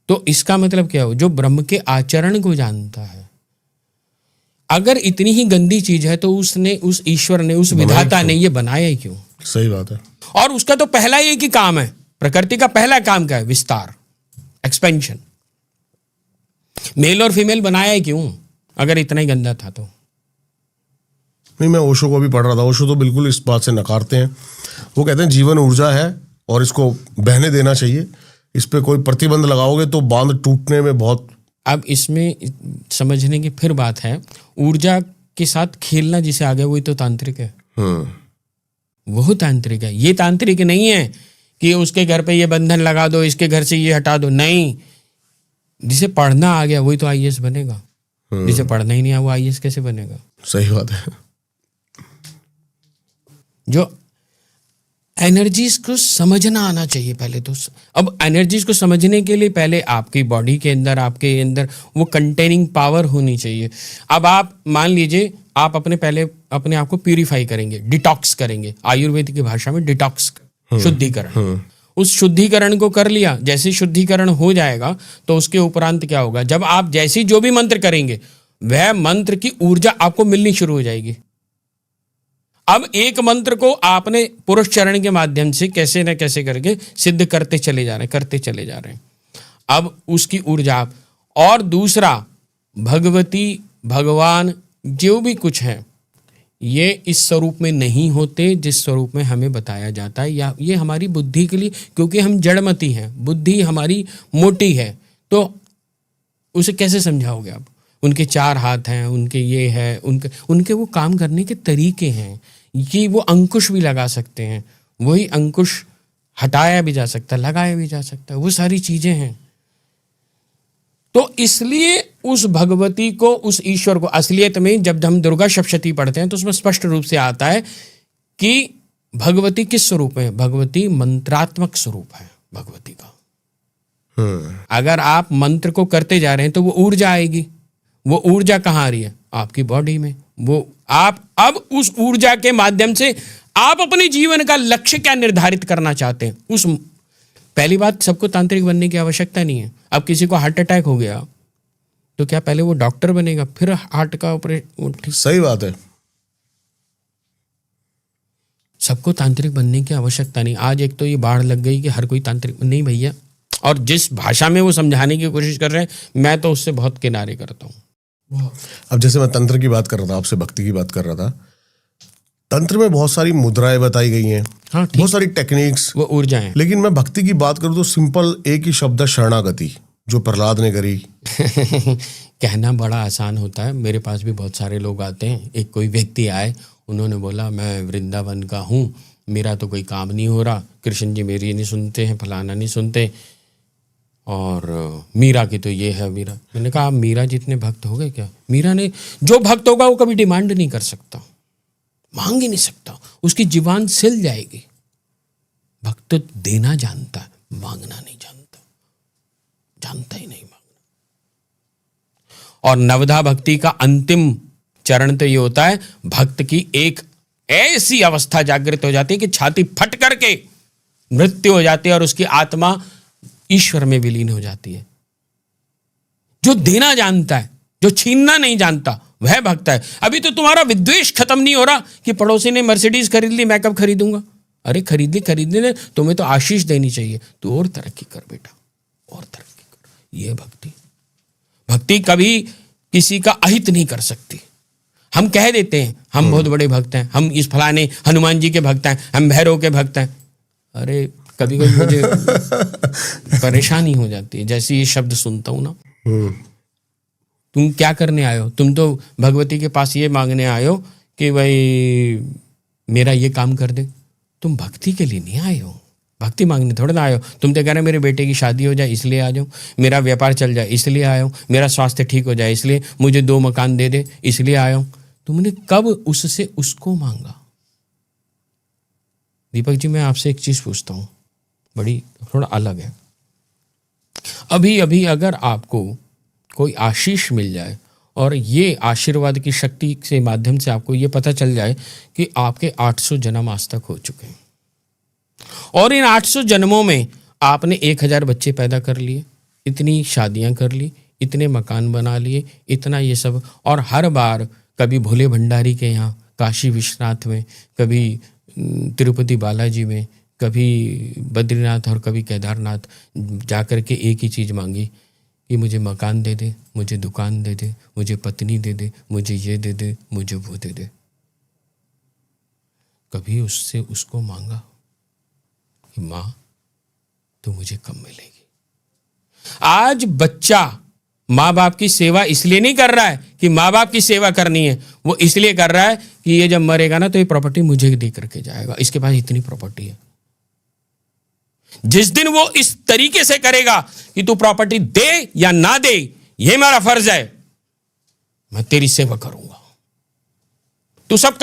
तो इसका मतलब क्या हो? जो ब्रह्म के आचरण को जानता है, अगर इतनी ही गंदी चीज है तो उसने, उस ईश्वर ने, उस विधाता ने ये बनाया ही क्यों? सही बात है। और उसका तो पहला ही की काम है, प्रकृति का पहला काम क्या है? विस्तार, एक्सपेंशन। मेल और फीमेल बनाया ही क्यों? अगर इतना ही गंदा था तो। नहीं, मैं ओशो को भी पढ़ रहा था। ओशो तो बिल्कुल इस बात से नकारते हैं। वो कहते हैं जीवन ऊर्जा है और इसको बहने देना चाहिए। इस पे कोई प्रतिबंध लगाओगे तो बांध टूटने में बहुत। अब इसमें समझने की फिर बात है, ऊर्जा के साथ खेलना जिसे आ गया वही तो तांत्रिक है। वो तांत्रिक है, ये तांत्रिक नहीं है कि उसके घर पे ये बंधन लगा दो, इसके घर से ये हटा दो। नहीं, जिसे पढ़ना आ गया वही तो आईएएस बनेगा। जिसे पढ़ना ही नहीं आया वो आईएएस कैसे बनेगा? सही बात है। जो एनर्जीज को समझना आना चाहिए पहले तो। अब एनर्जीज को समझने के लिए पहले आपकी बॉडी के अंदर, आपके अंदर वो कंटेनिंग पावर होनी चाहिए। अब आप मान लीजिए आप पहले अपने आप को प्यूरिफाई करेंगे, डिटॉक्स करेंगे, आयुर्वेद की भाषा में डिटॉक्स, शुद्धिकरण। उस शुद्धिकरण को कर लिया, जैसे शुद्धिकरण हो जाएगा तो उसके उपरांत क्या होगा, जब आप जैसी जो भी मंत्र करेंगे वह मंत्र की ऊर्जा आपको मिलनी शुरू हो जाएगी। अब एक मंत्र को आपने पुरुष चरण के माध्यम से कैसे न कैसे करके सिद्ध करते चले जा रहे हैं। अब उसकी ऊर्जा और दूसरा भगवती, भगवान जो भी कुछ है ये इस स्वरूप में नहीं होते जिस स्वरूप में हमें बताया जाता है, या ये हमारी बुद्धि के लिए, क्योंकि हम जड़मती हैं, बुद्धि हमारी मोटी है, तो उसे कैसे समझाओगे आप? उनके 4 हाथ हैं, उनके ये है, उनके वो काम करने के तरीके हैं कि वो अंकुश भी लगा सकते हैं, वही अंकुश हटाया भी जा सकता है, लगाया भी जा सकता है, वो सारी चीजें हैं। तो इसलिए उस भगवती को, उस ईश्वर को, असलियत में जब हम दुर्गा सप्तशती पढ़ते हैं तो उसमें स्पष्ट रूप से आता है कि भगवती किस स्वरूप है? भगवती मंत्रात्मक स्वरूप है भगवती का। अगर आप मंत्र को करते जा रहे हैं तो वो ऊर्जा आएगी। वो ऊर्जा कहाँ आ रही है? आपकी बॉडी में। वो आप अब उस ऊर्जा के माध्यम से आप अपने जीवन का लक्ष्य क्या निर्धारित करना चाहते हैं, उस पहली बात, सबको तांत्रिक बनने की आवश्यकता नहीं है। अब किसी को हार्ट अटैक हो गया तो क्या पहले वो डॉक्टर बनेगा फिर हार्ट का ऑपरेशन? सही बात है। सबको तांत्रिक बनने की आवश्यकता नहीं। आज एक तो ये बाढ़ लग गई कि हर कोई तांत्रिक नहीं भैया, और जिस भाषा में वो समझाने की कोशिश कर रहे हैं मैं तो उससे बहुत किनारे करता हूँ। अब जैसे मैं तंत्र की बात कर रहा था, आपसे भक्ति की बात कर रहा था, तंत्र में बहुत सारी मुद्राएं बताई गई हैं, हाँ, बहुत सारी टेक्निक्स, वो ऊर्जा है। लेकिन मैं भक्ति की बात करूं तो सिंपल एक ही शब्द है, शरणागति, जो प्रहलाद ने करी। कहना बड़ा आसान होता है। मेरे पास भी बहुत सारे लोग आते हैं। एक कोई व्यक्ति आए, उन्होंने बोला मैं वृंदावन का हूँ, मेरा तो कोई काम नहीं हो रहा, कृष्ण जी मेरी नहीं सुनते हैं, फलाना नहीं सुनते, और मीरा की तो ये है मीरा। मैंने कहा आप मीरा जितने भक्त हो गए क्या? मीरा ने, जो भक्त होगा वो कभी डिमांड नहीं कर सकता, मांग ही नहीं सकता, उसकी जीवान सिल जाएगी। भक्त देना जानता है, मांगना नहीं जानता, जानता ही नहीं मांगना। और नवधा भक्ति का अंतिम चरण तो ये होता है, भक्त की एक ऐसी अवस्था जागृत हो जाती है कि छाती फट करके मृत्यु हो जाती है और उसकी आत्मा ईश्वर में विलीन हो जाती है। जो देना जानता है, जो छीनना नहीं जानता, वह भक्त है। अभी तो तुम्हारा विद्वेष खत्म नहीं हो रहा कि पड़ोसी ने मर्सिडीज खरीद ली, मैं कब खरीदूंगा? अरे खरीदने तुम्हें तो आशीष देनी चाहिए, तू और तरक्की कर बेटा, और तरक्की कर। ये भक्ति कभी किसी का अहित नहीं कर सकती। हम कह देते हैं हम बहुत बड़े भक्त हैं, हम इस फलाने हनुमान जी के भक्त हैं, हम भैरव के भक्त हैं। अरे कभी कभी मुझे परेशानी हो जाती है जैसे ये शब्द सुनता हूं ना। तुम क्या करने आए हो? तुम तो भगवती के पास ये मांगने आए हो कि भाई मेरा ये काम कर दे। तुम भक्ति के लिए नहीं आए हो, भक्ति मांगने थोड़ा ना आए हो। तुम तो कह रहे मेरे बेटे की शादी हो जाए इसलिए आ जाऊँ, मेरा व्यापार चल जाए इसलिए आया हूँ, मेरा स्वास्थ्य ठीक हो जाए इसलिए, मुझे 2 मकान दे दे इसलिए आया हूँ। तुमने कब उससे उसको मांगा? दीपक जी मैं आपसे एक चीज पूछता हूँ, बड़ी थोड़ा अलग है। अभी अभी अगर आपको कोई आशीष मिल जाए और ये आशीर्वाद की शक्ति के माध्यम से आपको ये पता चल जाए कि आपके 800 जन्म आज तक हो चुके हैं और इन 800 जन्मों में आपने 1000 बच्चे पैदा कर लिए, इतनी शादियां कर ली, इतने मकान बना लिए, इतना ये सब, और हर बार कभी भोले भंडारी के यहाँ काशी विश्वनाथ में, कभी तिरुपति बालाजी में, कभी बद्रीनाथ और कभी केदारनाथ जाकर के एक ही चीज़ मांगी कि मुझे मकान दे दे, मुझे दुकान दे दे, मुझे पत्नी दे दे, मुझे ये दे दे, मुझे वो दे दे। कभी उससे उसको मांगा कि माँ तो मुझे कब मिलेगी? आज बच्चा माँ बाप की सेवा इसलिए नहीं कर रहा है कि माँ बाप की सेवा करनी है, वो इसलिए कर रहा है कि ये जब मरेगा ना तो ये प्रॉपर्टी मुझे दे करके जाएगा, इसके पास इतनी प्रॉपर्टी है। जिस दिन वो इस तरीके से करेगा कि तू प्रॉपर्टी दे या ना दे, ये मेरा फर्ज है, मैं तेरी सेवा करूंगा। तू सब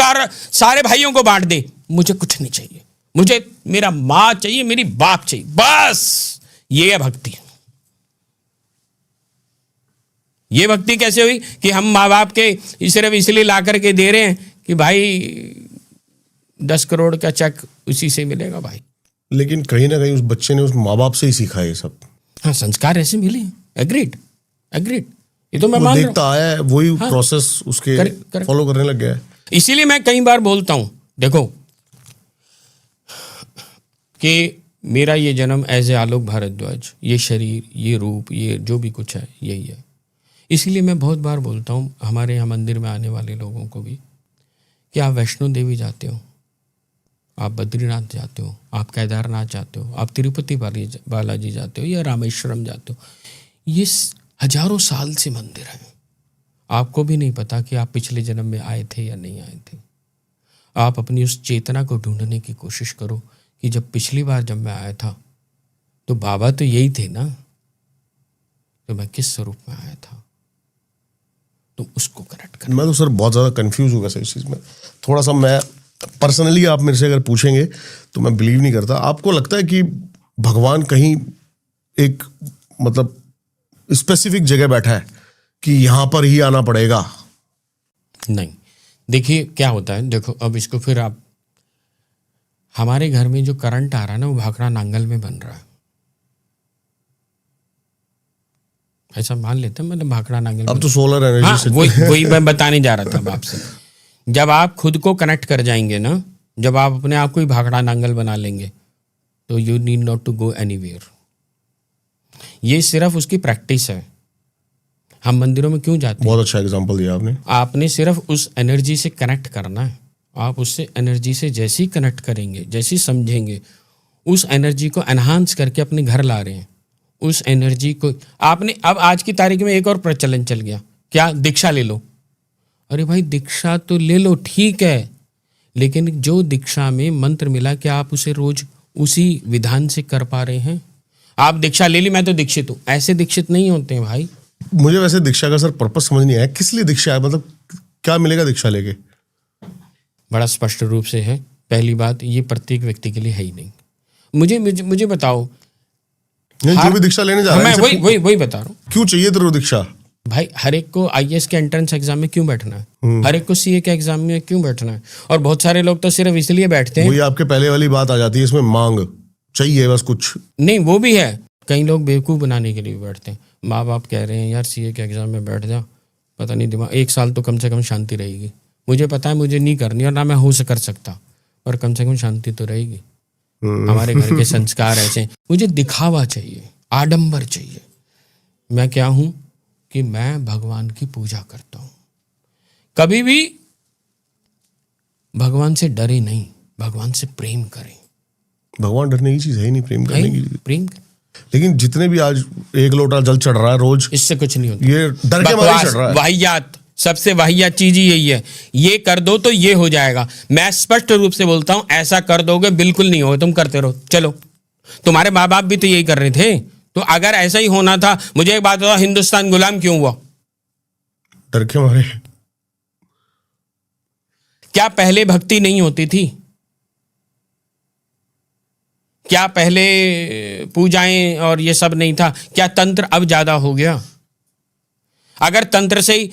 सारे भाइयों को बांट दे, मुझे कुछ नहीं चाहिए, मुझे मेरा माँ चाहिए, मेरी बाप चाहिए, बस। ये है भक्ति। ये भक्ति कैसे हुई कि हम माँ बाप के सिर्फ इसलिए ला करके दे रहे हैं कि भाई 10 करोड़ का चेक उसी से मिलेगा भाई। लेकिन कहीं ना कहीं उस बच्चे ने उस माँ बाप से ही सीखा है ये सब। हाँ, संस्कार ऐसे मिले। एग्रीड। ये तो मैं मान रहा हूं। देखता आया है, वही प्रोसेस उसके फॉलो करने लग गया है। इसीलिए मैं कई बार बोलता हूं, देखो कि मेरा ये जन्म एज ए आलोक भारद्वाज, ये शरीर, ये रूप, ये जो भी कुछ है यही है। इसीलिए मैं बहुत बार बोलता हूँ हमारे यहाँ मंदिर में आने वाले लोगों को भी कि आप वैष्णो देवी जाते हो, आप बद्रीनाथ जाते हो, आप केदारनाथ जाते हो, आप तिरुपति बालाजी जाते हो या रामेश्वरम जाते हो, ये हजारों साल से मंदिर है। आपको भी नहीं पता कि आप पिछले जन्म में आए थे या नहीं आए थे। आप अपनी उस चेतना को ढूंढने की कोशिश करो कि जब पिछली बार जब मैं आया था तो बाबा तो यही थे ना, तो मैं किस स्वरूप में आया था, तुम उसको करेक्ट कर। मैं तो सर बहुत ज़्यादा कंफ्यूज हो गया इस चीज़ में। थोड़ा सा मैं पर्सनली, आप मेरे से अगर पूछेंगे तो मैं बिलीव नहीं करता। आपको लगता है कि भगवान कहीं एक मतलब स्पेसिफिक जगह बैठा है कि यहाँ पर ही आना पड़ेगा? नहीं, देखिए क्या होता है, देखो अब इसको फिर आप, हमारे घर में जो करंट आ रहा है ना वो भाखड़ा नांगल में बन रहा है, ऐसा मान लेते हैं, मतलब भाखड़ा नांगल। अब तो सोलर एनर्जी। हाँ, वही मैं बताने जा रहा था आपसे। जब आप खुद को कनेक्ट कर जाएंगे ना, जब आप अपने आप को ही भाखड़ा नांगल बना लेंगे तो you need not to go anywhere. ये सिर्फ उसकी प्रैक्टिस है। हम मंदिरों में क्यों जाते हैं? बहुत अच्छा एग्जांपल दिया आपने। आपने सिर्फ उस एनर्जी से कनेक्ट करना है। आप उससे एनर्जी से जैसे ही कनेक्ट करेंगे, जैसे ही समझेंगे, उस एनर्जी को एनहांस करके अपने घर ला रहे हैं। उस एनर्जी को आपने, अब आज की तारीख में एक और प्रचलन चल गया, क्या? दीक्षा ले लो। अरे भाई दीक्षा तो ले लो, ठीक है, लेकिन जो दीक्षा में मंत्र मिला, क्या आप उसे रोज उसी विधान से कर पा रहे हैं? आप दीक्षा ले ली, मैं तो दीक्षित हूँ, ऐसे दीक्षित नहीं होते हैं भाई। मुझे वैसे दीक्षा का सर पर्पस समझ नहीं आया, किस लिए दीक्षा है, मतलब क्या मिलेगा दीक्षा लेके? बड़ा स्पष्ट रूप से है। पहली बात, ये प्रत्येक व्यक्ति के लिए है ही नहीं। मुझे बताओ, जो भी दीक्षा लेने जा रहा है, मैं वही बता रहा हूँ, क्यों चाहिए तेरे को दीक्षा? भाई हर एक को आईएएस के एंट्रेंस एग्जाम में क्यों बैठना है? हर एक को सीए के एग्जाम में क्यों बैठना है? और बहुत सारे लोग तो सिर्फ इसलिए बैठते हैं, वही आपके पहले वाली बात आ जाती है, इसमें मांग चाहिए बस कुछ नहीं, वो भी है। कई लोग बेवकूफ़ बनाने के लिए बैठते हैं। माँ बाप कह रहे हैं यार सीए के एग्जाम में बैठ जा, पता नहीं दिमाग 1 साल तो कम से कम शांति रहेगी। मुझे पता है मुझे नहीं करनी और ना मैं हो कर सकता, पर कम से कम शांति तो रहेगी। हमारे घर के संस्कार ऐसे, मुझे दिखावा चाहिए, आडंबर चाहिए। मैं क्या हूं कि मैं भगवान की पूजा करता हूं। कभी भी भगवान से डरे नहीं, भगवान से प्रेम करें। भगवान डरने की चीज है ही नहीं, प्रेम करने की। प्रेम। लेकिन जितने भी आज 1 लोटा जल चढ़ रहा है रोज, इससे कुछ नहीं होता। ये डर के मारे चढ़ रहा है। वाहियात, सबसे वाहियात चीज ही यही है, ये कर दो तो ये हो जाएगा। मैं स्पष्ट रूप से बोलता हूं, ऐसा कर दोगे बिल्कुल नहीं होगा, तुम करते रहो। चलो, तुम्हारे माँ बाप भी तो यही कर रहे थे, तो अगर ऐसा ही होना था, मुझे एक बात बताओ, हिंदुस्तान गुलाम क्यों हुआ? डर के मारे। क्या पहले भक्ति नहीं होती थी? क्या पहले पूजाएं और ये सब नहीं था? क्या तंत्र अब ज्यादा हो गया? अगर तंत्र से ही,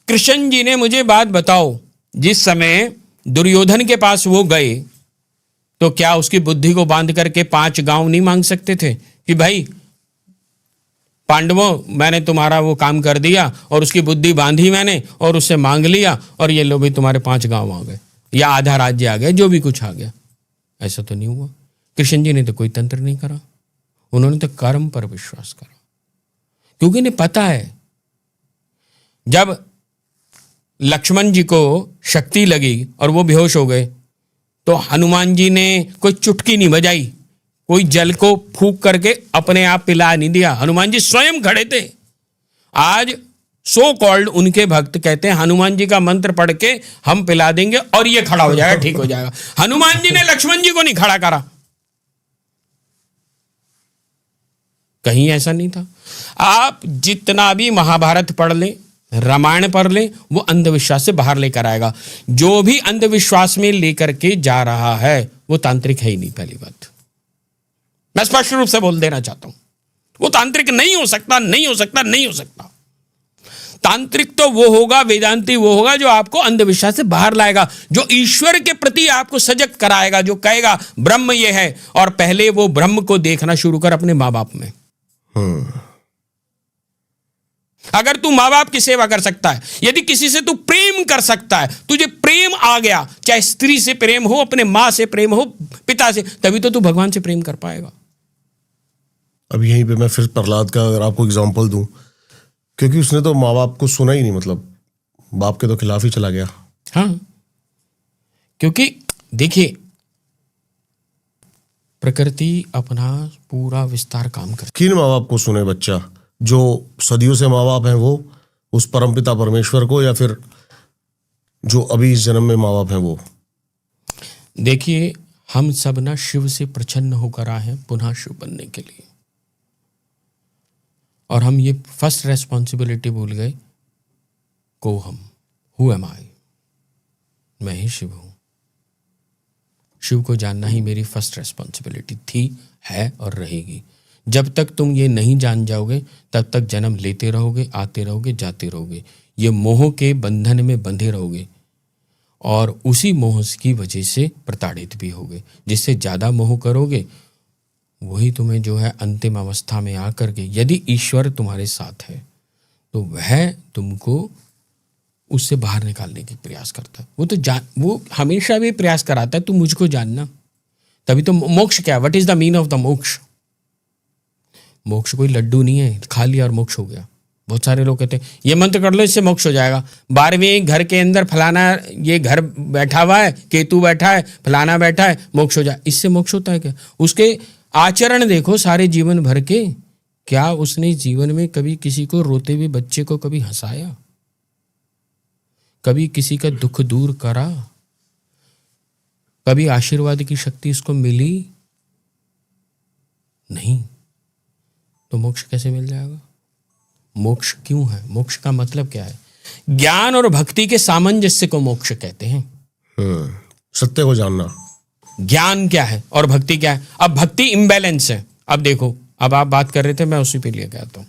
कृष्ण जी ने मुझे बात बताओ, जिस समय दुर्योधन के पास वो गए तो क्या उसकी बुद्धि को बांध करके 5 गांव नहीं मांग सकते थे कि भाई पांडवों, मैंने तुम्हारा वो काम कर दिया और उसकी बुद्धि बांधी मैंने और उससे मांग लिया और ये लो भी तुम्हारे 5 गांव आ गए या आधा राज्य आ गया, जो भी कुछ आ गया। ऐसा तो नहीं हुआ। कृष्ण जी ने तो कोई तंत्र नहीं करा, उन्होंने तो कर्म पर विश्वास करा। क्योंकि इन्हें पता है जब लक्ष्मण जी को शक्ति लगी और वो बेहोश हो गए तो हनुमान जी ने कोई चुटकी नहीं बजाई, कोई जल को फूंक करके अपने आप पिला नहीं दिया। हनुमान जी स्वयं खड़े थे। आज सो कॉल्ड उनके भक्त कहते हैं हनुमान जी का मंत्र पढ़ के हम पिला देंगे और ये खड़ा हो जाएगा, ठीक हो जाएगा। हनुमान जी ने लक्ष्मण जी को नहीं खड़ा करा, कहीं ऐसा नहीं था। आप जितना भी महाभारत पढ़ लें, रामायण पढ़ लें, वो अंधविश्वास से बाहर लेकर आएगा। जो भी अंधविश्वास में लेकर के जा रहा है वो तांत्रिक है ही नहीं। पहली बात मैं स्पष्ट रूप से बोल देना चाहता हूं, वो तांत्रिक नहीं हो सकता, नहीं हो सकता, नहीं हो सकता। तांत्रिक तो वो होगा, वेदांती वो होगा जो आपको अंधविश्वास से बाहर लाएगा, जो ईश्वर के प्रति आपको सजग कराएगा, जो कहेगा ब्रह्म ये है, और पहले वो ब्रह्म को देखना शुरू कर अपने माँ बाप में। अगर तू माँ बाप की सेवा कर सकता है, यदि किसी से तू प्रेम कर सकता है, तुझे प्रेम आ गया, चाहे स्त्री से प्रेम हो, अपने माँ से प्रेम हो, पिता से, तभी तो तू भगवान से प्रेम कर पाएगा। अब यहीं पे मैं फिर प्रहलाद का अगर आपको एग्जांपल दूं, क्योंकि उसने तो माँ बाप को सुना ही नहीं, मतलब बाप के तो खिलाफ ही चला गया। हाँ, क्योंकि देखिए प्रकृति अपना पूरा विस्तार काम करती है। किन माँ बाप को सुने बच्चा? जो सदियों से माँ बाप हैं वो, उस परमपिता परमेश्वर को, या फिर जो अभी इस जन्म में माँ बाप हैं वो? देखिए हम सब ना शिव से प्रसन्न होकर आए हैं पुनः शिव बनने के लिए, और हम ये फर्स्ट रेस्पॉन्सिबिलिटी भूल गए, को हम, हु एम आई, मैं ही शिव हूं। शिव को जानना ही मेरी फर्स्ट रेस्पॉन्सिबिलिटी थी, है और रहेगी। जब तक तुम ये नहीं जान जाओगे तब तक जन्म लेते रहोगे, आते रहोगे, जाते रहोगे, ये मोह के बंधन में बंधे रहोगे, और उसी मोह की वजह से प्रताड़ित भी होगे। जिससे ज़्यादा मोह करोगे वही तुम्हें जो है अंतिम अवस्था में आकर के, यदि ईश्वर तुम्हारे साथ है तो वह तुमको उससे बाहर निकालने की प्रयास करता है। वो हमेशा भी प्रयास कराता है तू मुझको जानना, तभी तो मोक्ष क्या, what is the mean of the मोक्ष? मोक्ष कोई लड्डू नहीं है, खा लिया और मोक्ष हो गया। बहुत सारे लोग कहते हैं ये मंत्र कर लो इससे मोक्ष हो जाएगा। 12वें घर के अंदर फलाना ये घर बैठा हुआ है, केतु बैठा है, फलाना बैठा है, मोक्ष हो जाए। इससे मोक्ष होता है क्या? उसके आचरण देखो सारे जीवन भर के, क्या उसने जीवन में कभी किसी को रोते हुए बच्चे को कभी हंसाया? कभी किसी का दुख दूर करा? कभी आशीर्वाद की शक्ति उसको मिली? नहीं। तो मोक्ष कैसे मिल जाएगा? मोक्ष क्यों है? मोक्ष का मतलब क्या है? ज्ञान और भक्ति के सामंजस्य को मोक्ष कहते हैं। सत्य को जानना। ज्ञान क्या है और भक्ति क्या है? अब भक्ति इम्बैलेंस है। अब देखो, अब आप बात कर रहे थे, मैं उसी पे लिए गया था।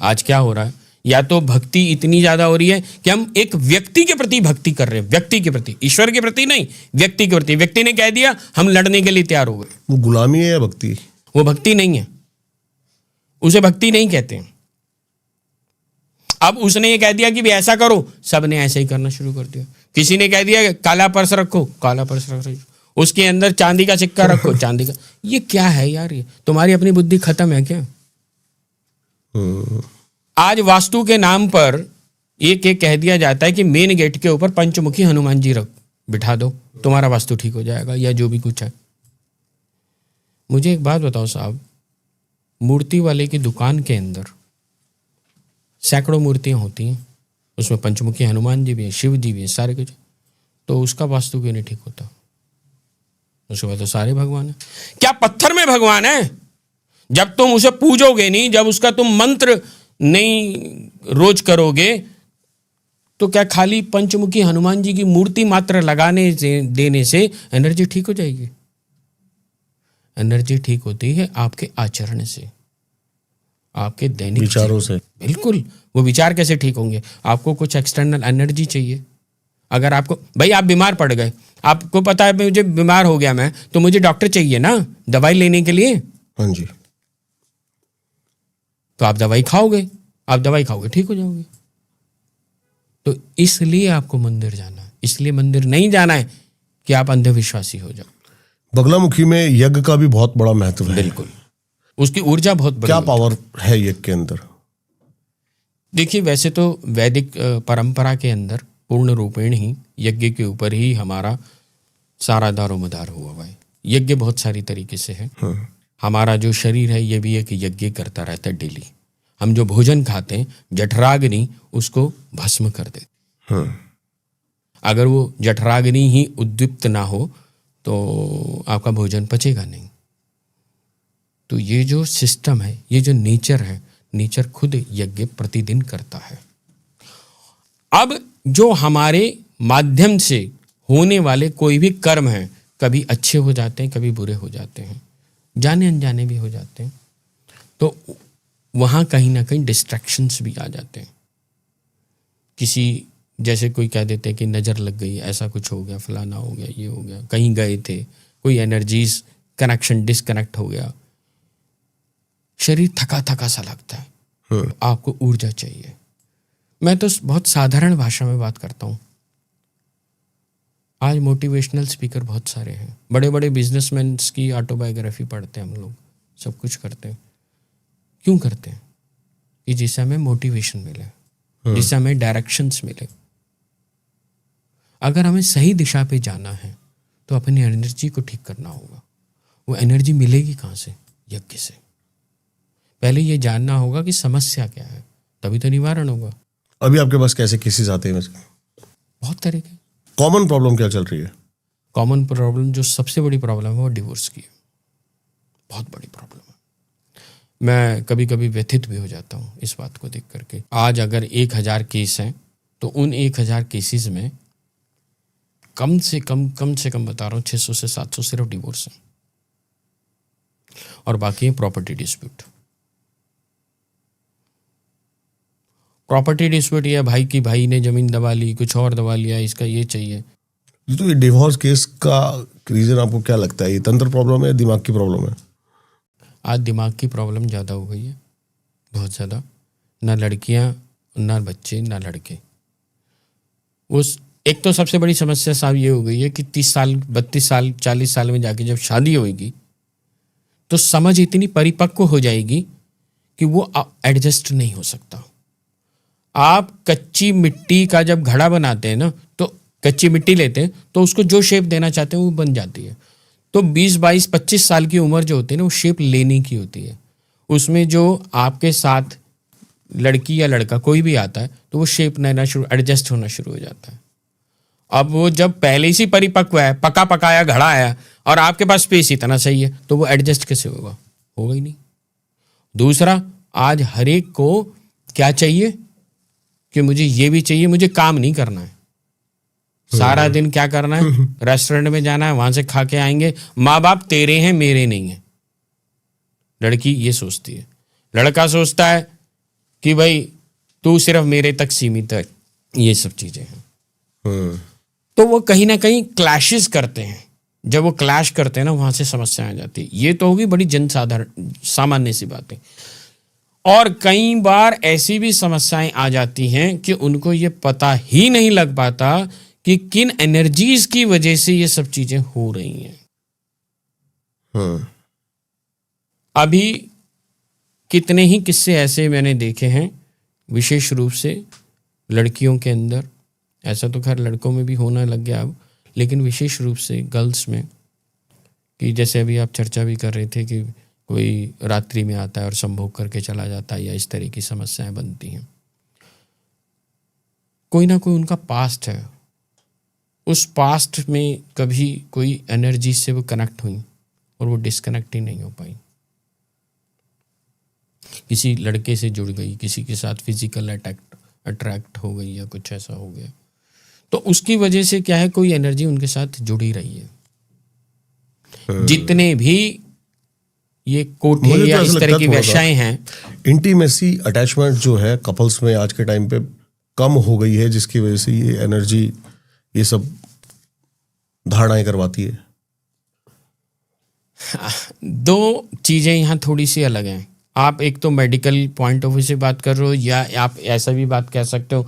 आज क्या हो रहा है, या तो भक्ति इतनी ज्यादा हो रही है कि हम एक व्यक्ति के प्रति भक्ति कर रहे हैं, व्यक्ति के प्रति, ईश्वर के प्रति नहीं, व्यक्ति के प्रति। व्यक्ति ने कह दिया हम लड़ने के लिए तैयार हो गए। वो गुलामी है या भक्ति? वो भक्ति नहीं है, उसे भक्ति नहीं कहते। अब उसने ये कह दिया कि भी ऐसा करो, सबने ऐसे ही करना शुरू कर दिया। किसी ने कह दिया काला पर्स रखो, काला पर्स रखो, उसके अंदर चांदी का सिक्का रखो, चांदी का। ये क्या है यार? ये तुम्हारी अपनी बुद्धि खत्म है क्या? आज वास्तु के नाम पर एक कह दिया जाता है कि मेन गेट के ऊपर पंचमुखी हनुमान जी बिठा दो, तुम्हारा वास्तु ठीक हो जाएगा, या जो भी कुछ है। मुझे एक बात बताओ साहब, मूर्ति वाले की दुकान के अंदर सैकड़ों मूर्तियां होती हैं, उसमें पंचमुखी हनुमान जी भी हैं, शिव जी भी हैं, सारे कुछ, तो उसका वास्तु क्यों नहीं ठीक होता? उसके बाद तो सारे भगवान हैं। क्या पत्थर में भगवान है? जब तुम उसे पूजोगे नहीं, जब उसका तुम मंत्र नहीं रोज करोगे, तो क्या खाली पंचमुखी हनुमान जी की मूर्ति मात्र लगाने से, देने से एनर्जी ठीक हो जाएगी? एनर्जी ठीक होती है आपके आचरण से, आपके दैनिक विचारों से। बिल्कुल। वो विचार कैसे ठीक होंगे? आपको कुछ एक्सटर्नल एनर्जी चाहिए। अगर आपको, भाई आप बीमार पड़ गए, आपको पता है मुझे बीमार हो गया मैं, तो मुझे डॉक्टर चाहिए ना दवाई लेने के लिए। हाँ जी। तो आप दवाई खाओगे, ठीक हो जाओगे। तो इसलिए आपको मंदिर जाना है, इसलिए मंदिर नहीं जाना है कि आप अंधविश्वासी हो जाओ। बगलामुखी में यज्ञ का भी बहुत बड़ा महत्व है। बिल्कुल। उसकी ऊर्जा बहुत बड़ी क्या होती है। पावर है यज्ञ के अंदर? देखिए, वैसे तो वैदिक परंपरा के अंदर पूर्ण रूपेण ही यज्ञ के ऊपर ही हमारा सारा दारोमदार हुआ हुआ है। यज्ञ बहुत सारी तरीके से है। हमारा जो शरीर है ये भी एक यज्ञ करता रहता है डेली। हम जो भोजन खाते हैं, जठराग्नि उसको भस्म कर देती। अगर वो जठराग्नि ही उद्दीप्त ना हो तो आपका भोजन पचेगा नहीं। तो ये जो सिस्टम है, ये जो नेचर है, नेचर खुद यज्ञ प्रतिदिन करता है। अब जो हमारे माध्यम से होने वाले कोई भी कर्म हैं, कभी अच्छे हो जाते हैं, कभी बुरे हो जाते हैं, जाने अनजाने भी हो जाते हैं, तो वहाँ कहीं ना कहीं डिस्ट्रैक्शंस भी आ जाते हैं। किसी जैसे कोई कह देते हैं कि नज़र लग गई, ऐसा कुछ हो गया, फलाना हो गया, ये हो गया, कहीं गए थे, कोई एनर्जीज कनेक्शन डिस्कनेक्ट हो गया, शरीर थका थका सा लगता है, आपको ऊर्जा चाहिए। मैं तो बहुत साधारण भाषा में बात करता हूँ। आज मोटिवेशनल स्पीकर बहुत सारे हैं, बड़े बड़े बिजनेसमैन की ऑटोबायोग्राफी पढ़ते हैं हम लोग, सब कुछ करते हैं। क्यों करते हैं? कि जिससे हमें मोटिवेशन मिले, जिससे हमें डायरेक्शंस मिले। अगर हमें सही दिशा पे जाना है तो अपनी एनर्जी को ठीक करना होगा। वो एनर्जी मिलेगी कहाँ से? यज्ञ से। पहले ये जानना होगा कि समस्या क्या है, तभी तो निवारण होगा। अभी आपके पास कैसे केसेस आते हैं वैसे? बहुत तरह के। कॉमन प्रॉब्लम क्या चल रही है? कॉमन प्रॉब्लम, जो सबसे बड़ी प्रॉब्लम है वो डिवोर्स की है। बहुत बड़ी प्रॉब्लम है। मैं कभी कभी व्यथित भी हो जाता हूँ इस बात को देख करके। आज अगर 1000 केस हैं तो उन 1000 केसेस में कम से कम बता रहा हूँ 600 से 700 सिर्फ डिवोर्स हैं, और बाकी है प्रॉपर्टी डिस्प्यूट। प्रॉपर्टी डिस्प्यूट या भाई की भाई ने जमीन दबा ली, कुछ और दबा लिया, इसका ये चाहिए। तो ये डिवोर्स केस का रीजन आपको क्या लगता है? ये तंत्र प्रॉब्लम है, दिमाग की प्रॉब्लम है? आज दिमाग की प्रॉब्लम ज़्यादा हो गई है, बहुत ज़्यादा। ना लड़कियां, ना बच्चे, ना लड़के। उस एक तो सबसे बड़ी समस्या साहब ये हो गई है कि 30 साल, 32 साल, 40 साल में जाके जब शादी होगी तो समझ इतनी परिपक्व हो जाएगी कि वो एडजस्ट नहीं हो सकता। आप कच्ची मिट्टी का जब घड़ा बनाते हैं ना, तो कच्ची मिट्टी लेते हैं तो उसको जो शेप देना चाहते हैं वो बन जाती है। तो 20, 22, 25 साल की उम्र जो होती है ना, वो शेप लेने की होती है। उसमें जो आपके साथ लड़की या लड़का कोई भी आता है तो वो शेप लेना शुरू, एडजस्ट होना शुरू हो जाता है। अब वो जब पहले से परिपक्व है, पका पकाया घड़ा है और आपके पास स्पेस इतना सही है, तो वो एडजस्ट कैसे होगा? होगा ही नहीं। दूसरा, आज हर एक को क्या चाहिए कि मुझे ये भी चाहिए, मुझे काम नहीं करना है, सारा दिन क्या करना है, रेस्टोरेंट में जाना है, वहां से खा के आएंगे, माँ बाप तेरे हैं मेरे नहीं है। लड़की ये सोचती है। लड़का सोचता है कि भाई तू सिर्फ मेरे तक सीमित है। ये सब चीजें हैं। तो वो कहीं ना कहीं क्लैशेस करते हैं। जब वो क्लैश करते हैं ना, वहां से समस्या आ जाती है। ये तो होगी बड़ी जनसाधारण सामान्य सी बातें। और कई बार ऐसी भी समस्याएं आ जाती हैं कि उनको ये पता ही नहीं लग पाता कि किन एनर्जीज की वजह से ये सब चीजें हो रही हैं। अभी कितने ही किस्से ऐसे मैंने देखे हैं, विशेष रूप से लड़कियों के अंदर। ऐसा तो खैर लड़कों में भी होने लग गया अब, लेकिन विशेष रूप से गर्ल्स में, कि जैसे अभी आप चर्चा भी कर रहे थे कि कोई रात्रि में आता है और संभोग करके चला जाता है, या इस तरह की समस्याएं बनती हैं। कोई ना कोई उनका पास्ट है, उस पास्ट में कभी कोई एनर्जी से वो कनेक्ट हुई और वो डिस्कनेक्ट ही नहीं हो पाई। किसी लड़के से जुड़ गई, किसी के साथ फिजिकल अट्रैक्ट हो गई, या कुछ ऐसा हो गया, तो उसकी वजह से क्या है, कोई एनर्जी उनके साथ जुड़ी रही है। जितने भी ये कोठे या इस तरह की व्यवसाय हैं, इंटीमेसी अटैचमेंट जो है कपल्स में आज के टाइम पे कम हो गई है, जिसकी वजह से ये एनर्जी, ये सब धारणाएं करवाती है। दो चीजें यहाँ थोड़ी सी अलग हैं। आप एक तो मेडिकल पॉइंट ऑफ व्यू से बात कर रहे हो, या आप ऐसा भी बात कह सकते हो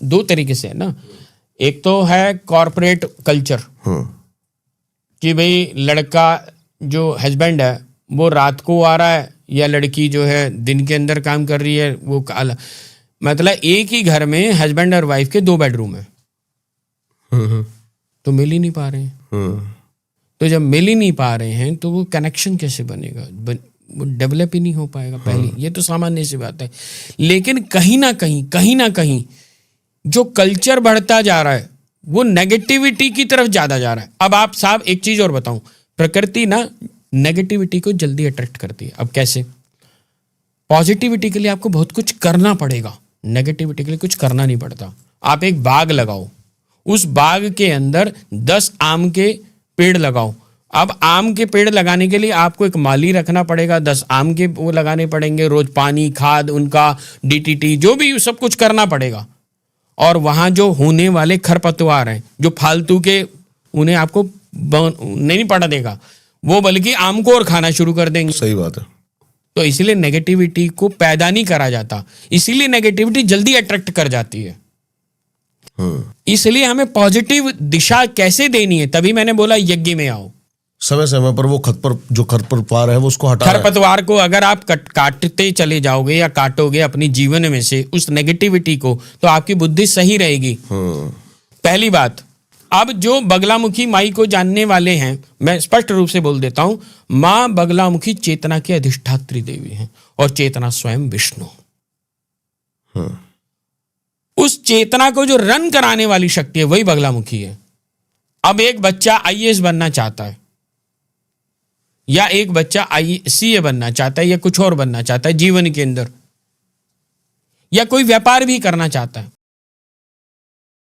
दो तरीके से है ना। एक तो है कॉर्पोरेट कल्चर कि भाई लड़का जो हस्बैंड है वो रात को आ रहा है या लड़की जो है दिन के अंदर काम कर रही है, वो मतलब एक ही घर में हस्बैंड और वाइफ के 2 बेडरूम है, तो मिल ही नहीं पा रहे हैं। तो जब मिल ही नहीं पा रहे हैं तो वो कनेक्शन कैसे बनेगा, वो डेवलप ही नहीं हो पाएगा। पहली ये तो सामान्य सी बात है। लेकिन कहीं ना कहीं जो कल्चर बढ़ता जा रहा है वो नेगेटिविटी की तरफ ज्यादा जा रहा है। अब आप साहब एक चीज और बताऊं, प्रकृति ना नेगेटिविटी को जल्दी अट्रैक्ट करती है। अब कैसे? पॉजिटिविटी के लिए आपको बहुत कुछ करना पड़ेगा, नेगेटिविटी के लिए कुछ करना नहीं पड़ता। आप एक बाग लगाओ, उस बाग के अंदर 10 आम के पेड़ लगाओ। अब आम के पेड़ लगाने के लिए आपको एक माली रखना पड़ेगा, 10 आम के वो लगाने पड़ेंगे, रोज पानी खाद उनका DTT जो भी सब कुछ करना पड़ेगा। और वहां जो होने वाले खरपतवार हैं जो फालतू के, उन्हें आपको नहीं पड़ा देगा, वो बल्कि आम को और खाना शुरू कर देंगे। सही बात है। तो इसीलिए नेगेटिविटी को पैदा नहीं करा जाता, इसीलिए नेगेटिविटी जल्दी अट्रैक्ट कर जाती है। इसलिए हमें पॉजिटिव दिशा कैसे देनी है, तभी मैंने बोला यज्ञ में आओ। समय समय पर वो खरपतवार है वो उसको हटा खरपतवार को अगर आप काटते चले जाओगे या काटोगे अपनी जीवन में से उस नेगेटिविटी को, तो आपकी बुद्धि सही रहेगी। पहली बात। अब जो बगलामुखी माई को जानने वाले हैं, मैं स्पष्ट रूप से बोल देता हूं, मां बगलामुखी चेतना की अधिष्ठात्री देवी हैं और चेतना स्वयं विष्णु। उस चेतना को जो रन कराने वाली शक्ति है वही बगलामुखी है। अब एक बच्चा IAS बनना चाहता है या एक बच्चा CA बनना चाहता है या कुछ और बनना चाहता है जीवन के अंदर, या कोई व्यापार भी करना चाहता है,